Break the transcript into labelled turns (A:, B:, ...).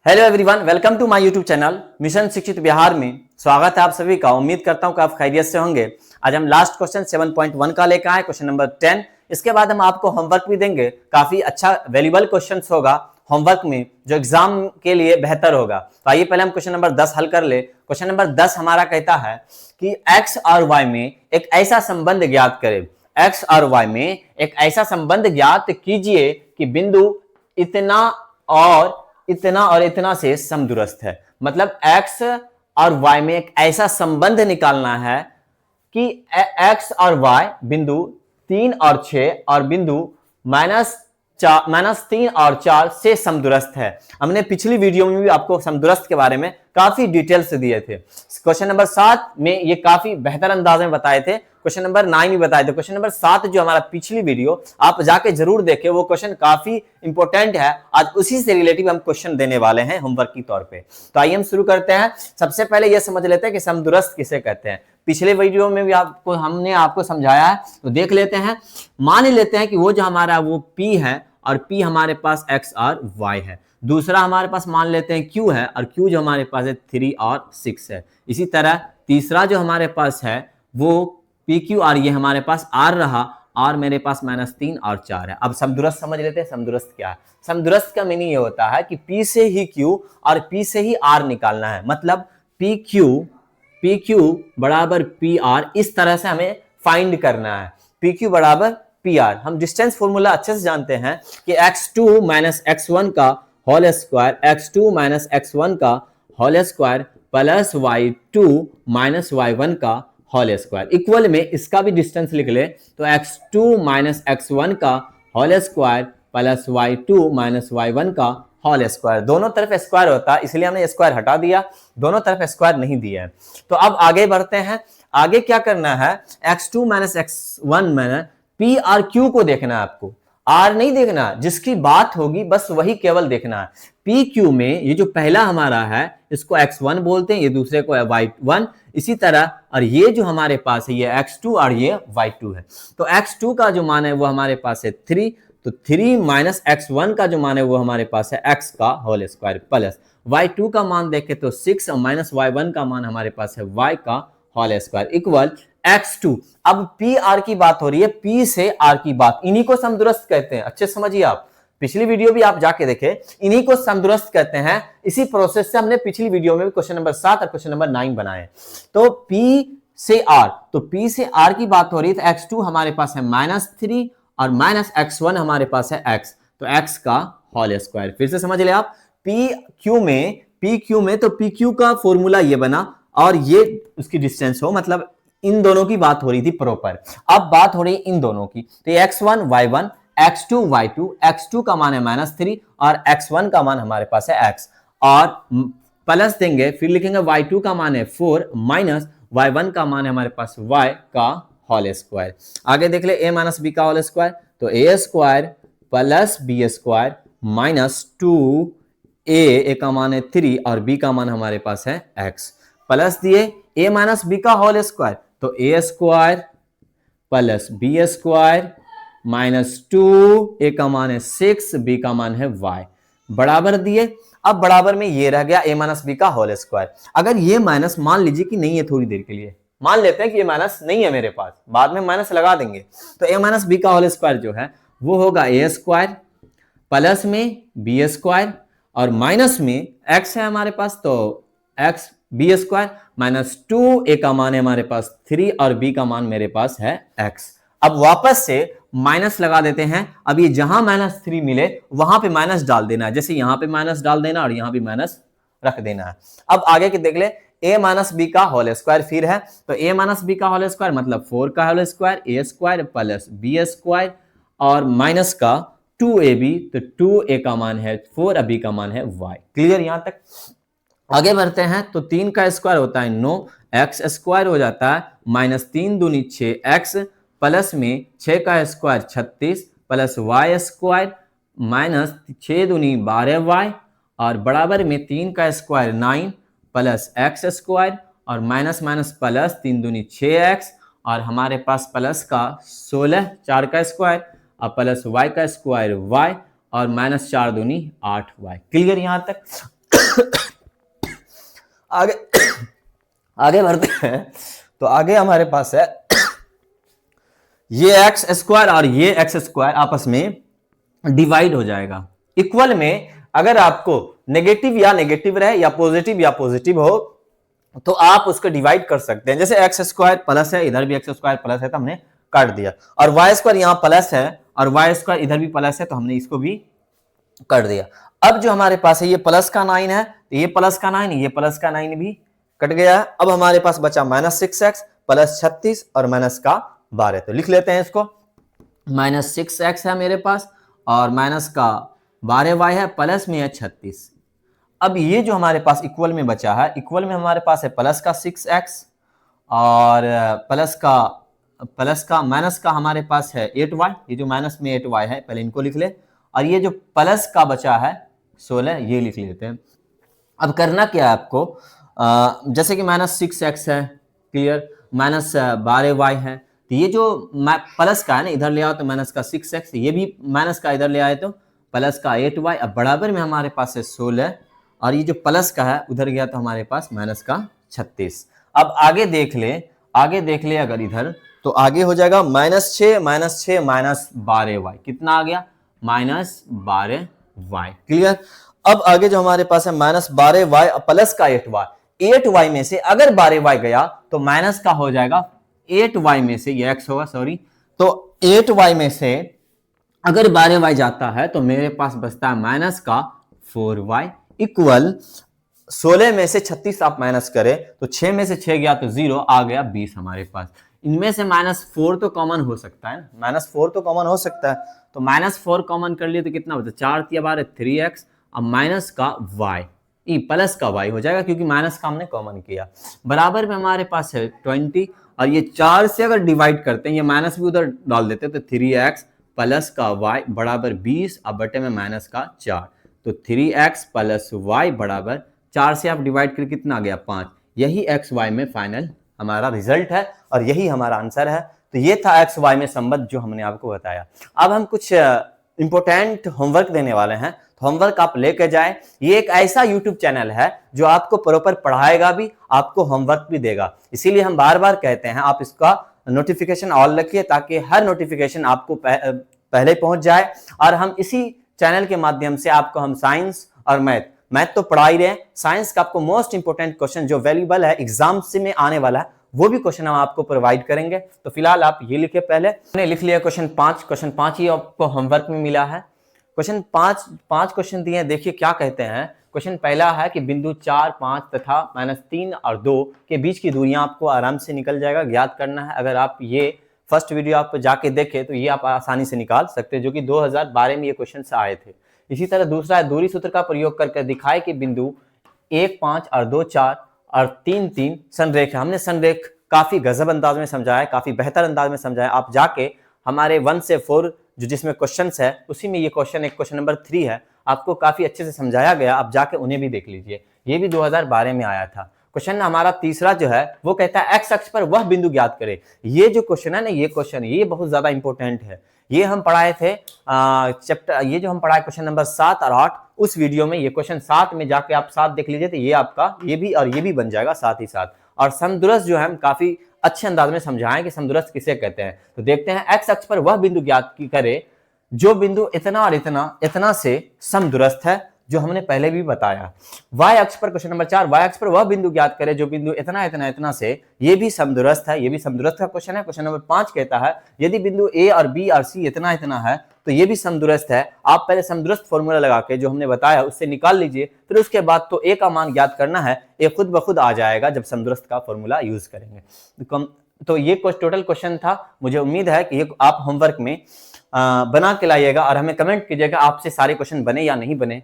A: Hello everyone, welcome to my YouTube channel mission शिक्षित बिहार में स्वागत है आप सभी का। उम्मीद करता हूं कि आप खैरियत से होंगे। आज हम लास्ट क्वेश्चन 7.1 का लेकर आए, क्वेश्चन नंबर 10। इसके बाद हम आपको होमवर्क भी देंगे, काफी अच्छा वैल्यूएबल क्वेश्चंस होगा होमवर्क में जो एग्जाम के लिए बेहतर होगा। तो आइए पहले हम क्वेश्चन नंबर 10 हल कर ले। क्वेश्चन नंबर 10 हमारा कहता है कि एक्स और वाई में एक ऐसा संबंध ज्ञात करें। एक्स और वाई में एक ऐसा संबंध ज्ञात कीजिए कि बिंदु इतना और इतना से समदूरस्थ है। मतलब x और y में एक ऐसा संबंध निकालना है कि x और y बिंदु 3 और 6 और बिंदु -3 और 4 से समदूरस्थ है। हमने पिछली वीडियो में भी आपको समदूरस्थ के बारे में काफी डिटेल्स दिए थे। क्वेश्चन नंबर 7 में ये काफी बेहतर अंदाज में बताए थे, क्वेश्चन नंबर 9 भी बताए थे। क्वेश्चन नंबर 7 जो हमारा पिछली वीडियो आप जाके जरूर देखें, वो क्वेश्चन काफी इंपॉर्टेंट है। आज उसी से रिलेटिव हम क्वेश्चन देने वाले हैं होमवर्क की तौर पे। तो आइए हम शुरू करते हैं। सबसे पहले यह समझ लेते हैं कि समदूरस्थ किसे कहते हैं। पिछले वीडियो में भी हमने आपको समझाया है, तो देख लेते हैं। मान लेते हैं कि वो जो हमारा वो P है और P हमारे पास X और Y है। दूसरा हमारे पास मान लेते हैं Q है और Q जो हमारे पास है 3 और 6 है। इसी तरह तीसरा जो हमारे पास है वो PQ और ये हमारे पास R रहा और मेरे पास -3 और 4 है। अब समदूरस्थ समझ लेते हैं। समदूरस्थ क्या है? समदूरस्थ का मीनिंग ये होता है कि P से ही Q और P से ही R निकालना है। मतलब PQ बराबर PR, इस तरह से हमें फाइंड करना है। PQ बराबर PR। हम डिस्टेंस फॉर्मूला अच्छे से जानते हैं कि x2 x1 का होल स्क्वायर, x2 x1 का whole square plus y2 y1 का होल स्क्वायर इक्वल में इसका भी डिस्टेंस लिख ले तो x2 x1 का whole square plus y2 y1 का होल स्क्वायर। दोनों तरफ स्क्वायर होता है, इसलिए हमने स्क्वायर हटा दिया, दोनों तरफ स्क्वायर नहीं दिया है। तो अब आगे बढ़ते हैं। आगे क्या करना है? x2 x1 में P और Q को देखना है आपको, R नहीं देखना। जिसकी बात होगी बस वही केवल देखना है। पी क्यू में ये जो पहला हमारा है इसको x1 बोलते हैं, ये दूसरे को y1। इसी तरह और ये जो हमारे पास है ये x2 और ये y2 है। तो x2 का जो मान है वो हमारे पास है 3, तो 3 x1 का जो मान है वो हमारे पास है x का होल स्क्वायर प्लस y2 का मान देखें तो 6 और -y1 का मान हमारे पास है y का होल स्क्वायर इक्वल x2। अब पी आर की बात हो रही है, पी से आर की बात, इन्हीं को समदूरस्थ कहते हैं। अच्छे समझिए आप, पिछली वीडियो भी आप जाके देखें, इन्हीं को समदूरस्थ कहते हैं। इसी प्रोसेस से हमने पिछली वीडियो में भी क्वेश्चन नंबर 7 और क्वेश्चन नंबर 9 बनाए। तो P से R, तो P से R की बात हो रही है तो x2 हमारे पास है -3 और -x1 हमारे पास है x, तो x का होल स्क्वायर। फिर से समझ ले आप, PQ में तो PQ का फॉर्मूला ये बना और ये उसकी डिस्टेंस हो, मतलब इन दोनों की बात हो रही थी प्रॉपर। अब बात हो रही है इन दोनों की, तो x1 y1 x2 y2, x2 का मान है -3 और x1 का मान हमारे पास है x, और प्लस देंगे, फिर लिखेंगे y2 का मान है 4 माइनस y1 का मान है हमारे पास y का होल स्क्वायर। आगे देख ले a माइनस बी का होल स्क्वायर, तो a square plus b square minus 2a का मान है 3 और b का मान हमारे पास है x, प्लस दिए a माइनस बी का होल स्क्वायर, तो a square plus b square -2, a का मान है 6, b का मान है y, बराबर दिए। अब बराबर में ये रह गया a माइनस बी का होल स्क्वायर। अगर ये माइनस मान लीजिए कि नहीं है, थोड़ी देर के लिए मान लेते हैं कि ये माइनस नहीं है मेरे पास, बाद में माइनस लगा देंगे, तो a माइनस बी का होल स्क्वायर जो है वो होगा a स्क्वायर प्लस में बी स्क्वायर और माइनस में x है हमारे पास, तो x बी स्क्वायर -2, a का मान है हमारे पास 3 और b का मान मेरे पास है x। अब वापस से माइनस लगा देते हैं। अब ये जहां -3 मिले वहां पे माइनस डाल देना है, जैसे यहां पे माइनस डाल देना और यहां भी माइनस रख देना है। अब आगे के देख ले, a माइनस बी का होल स्क्वायर फिर है, तो a माइनस बी का होल स्क्वायर मतलब 4 का whole square, a square plus b square और माइनस का 2ab, तो 2a का मान है 4 और b का मान है y। क्लियर यहां तक? आगे बढ़ते हैं, तो 3 का स्क्वायर होता है 9, x स्क्वायर हो जाता है -3 दूनी 6x प्लस में 6 का स्क्वायर 36 प्लस y स्क्वायर -6 दूनी 12y और बराबर में 3 का स्क्वायर 9 प्लस x स्क्वायर और माइनस माइनस प्लस 3 दूनी 6x और हमारे पास प्लस का 16, 4 का स्क्वायर और प्लस y का स्क्वायर y और -4 दूनी 8y। क्लियर यहां तक? आगे आगे बढ़ते हैं। तो आगे हमारे पास है ये एक्स स्क्वायर और ये एक्स स्क्वायर आपस में डिवाइड हो जाएगा। इक्वल में अगर आपको नेगेटिव या नेगेटिव रहे या पॉजिटिव हो तो आप उसको डिवाइड कर सकते हैं। जैसे एक्स स्क्वायर प्लस है, इधर भी एक्स स्क्वायर प्लस है तो हमने काट दिया, और वाई स्क्वायर यहां प्लस है और वाई स्क्वायर इधर भी प्लस है तो हमने इसको भी कर दिया। अब जो हमारे पास है ये प्लस का 9 है, तो ये प्लस का 9, ये प्लस का 9 भी कट गया है। अब हमारे पास बचा -6x प्लस 36 और माइनस का 12। तो लिख लेते हैं इसको, -6x है मेरे पास और माइनस का 12y है, प्लस में है 36। अब ये जो हमारे पास इक्वल में बचा है, इक्वल में हमारे पास है प्लस का 6x और प्लस का माइनस का हमारे पास है 8y। ये जो माइनस में 8y है पहले इनको लिख ले, और ये जो प्लस का बचा है 16 ये लिख लेते हैं। अब करना क्या है आपको, जैसे कि -6x है, क्लियर, -12y है, तो ये जो प्लस का है ना इधर ले आओ तो माइनस का 6x, ये भी माइनस का इधर ले आए तो प्लस का 8y। अब बराबर में हमारे पास है 16 और ये जो प्लस का है उधर गया तो हमारे पास माइनस का 36। अब आगे देख ले अगर इधर तो आगे हो जाएगा -6 -12y, कितना आ गया -12y, क्लियर। अब आगे जो हमारे पास है -12y प्लस का 8y, 8y में से अगर 12y गया तो माइनस का हो जाएगा 8y में से, ये x होगा सॉरी, तो 8y में से अगर 12y जाता है तो मेरे पास बचता है माइनस का 4y इक्वल 16 में से 36 आप माइनस करें तो 6 में से 6 गया तो 0 आ गया 20 हमारे पास। इनमें से -4 तो कॉमन हो सकता है ना, -4 तो कॉमन हो सकता है, तो -4 कॉमन कर लिए तो कितना बचा, 4 × 12 3x, अब माइनस का y प्लस का y हो जाएगा क्योंकि माइनस का हमने कॉमन किया। बराबर में हमारे पास है 20 और ये 4 से अगर डिवाइड करते हैं, ये माइनस भी उधर डाल देते हैं तो 3x प्लस का y बराबर 20, अब बटे में माइनस का 4, तो 3x प्लस y बराबर 4 से आप डिवाइड करके कितना आ गया 5। यही एक्स वाई में फाइनल हमारा रिजल्ट है और यही हमारा आंसर है। तो ये था एक्स वाई में संबंध जो हमने आपको बताया। अब हम कुछ इंपॉर्टेंट होमवर्क देने वाले हैं, तो होमवर्क आप लेकर जाए। ये एक ऐसा यूट्यूब चैनल है जो आपको प्रॉपर पढ़ाएगा भी, आपको होमवर्क भी देगा, इसीलिए हम बार बार कहते हैं आप इसका नोटिफिकेशन ऑल रखिए ताकि हर नोटिफिकेशन आपको पहले पहुंच जाए। और हम इसी चैनल के माध्यम से आपको हम साइंस और मैथ तो पढ़ा ही रहे हैं, साइंस का आपको मोस्ट इंपोर्टेंट क्वेश्चन जो वैल्यूबल है एग्जाम से में आने वाला है वो भी क्वेश्चन हम आपको प्रोवाइड करेंगे। तो फिलहाल आप ये लिखे, पहले मैंने लिख लिया क्वेश्चन 5 ही आपको होमवर्क में मिला है। क्वेश्चन 5 क्वेश्चन दिए हैं, देखिए क्या कहते हैं। क्वेश्चन पहला है कि बिंदु 4, 5 तथा -3 और 2 के बीच की दूरियां आपको आराम से निकल जाएगा, ज्ञात करना है। अगर आप ये फर्स्ट वीडियो आप जाके देखें तो ये आप आसानी से निकाल सकते हैं, जो कि 2012 में ये क्वेश्चन आए थे। इसी तरह दूसरा है दूरी सूत्र का प्रयोग करके दिखाए कि बिंदु 1, 5 और 2, 4 और 3, 3 संरेख। हमने संरेख काफी गजब अंदाज में समझाया, काफी बेहतर अंदाज में समझाया। आप जाके हमारे 1 से 4 जो जिसमें क्वेश्चंस है उसी में ये क्वेश्चन एक क्वेश्चन नंबर 3 है, आपको काफी अच्छे से समझाया गया, आप जाके उन्हें भी देख लीजिए। ये भी 2012 में आया था। क्वेश्चन हमारा तीसरा जो है वो कहता है एक्स अक्ष पर वह बिंदु ज्ञात करे। ये जो क्वेश्चन है ना, ये क्वेश्चन ये बहुत ज्यादा इंपॉर्टेंट है। ये हम पढ़ाए थे चैप्टर, ये जो हम पढ़ाए क्वेश्चन नंबर 7 और 8 उस वीडियो में। ये क्वेश्चन 7 में जाके आप 7 देख लीजिए तो ये आपका ये भी और ये भी बन जाएगा साथ ही साथ। और समदुरस्त जो है हम काफी अच्छे अंदाज में समझाएं कि समदुरस्त किसे कहते हैं। तो देखते हैं, एक्स अक्ष पर वह बिंदु ज्ञात करे जो बिंदु इतना और इतना से समदुरस्त है, जो हमने पहले भी बताया। वाई अक्ष पर क्वेश्चन नंबर 4, वाई अक्ष पर वह बिंदु ज्ञात करे जो बिंदु इतना से, ये भी समदुरस्त है, ये भी समदुरस्त का क्वेश्चन है। क्वेश्चन नंबर 5 कहता है यदि बिंदु ए और बी और सी इतना है तो ये भी समदुरस्त है। आप पहले समदुरस्त फॉर्मूला लगा के जो हमने बताया उससे निकाल लीजिए, फिर उसके बाद तो ए का मान ज्ञात करना है। ए खुद ब खुद आ जाएगा जब समदुरस्त का फॉर्मूला यूज करेंगे। तो ये टोटल क्वेश्चन था। मुझे उम्मीद है कि ये आप होमवर्क में बना के लाइएगा और हमें कमेंट कीजिएगा आपसे सारे क्वेश्चन बने या नहीं बने।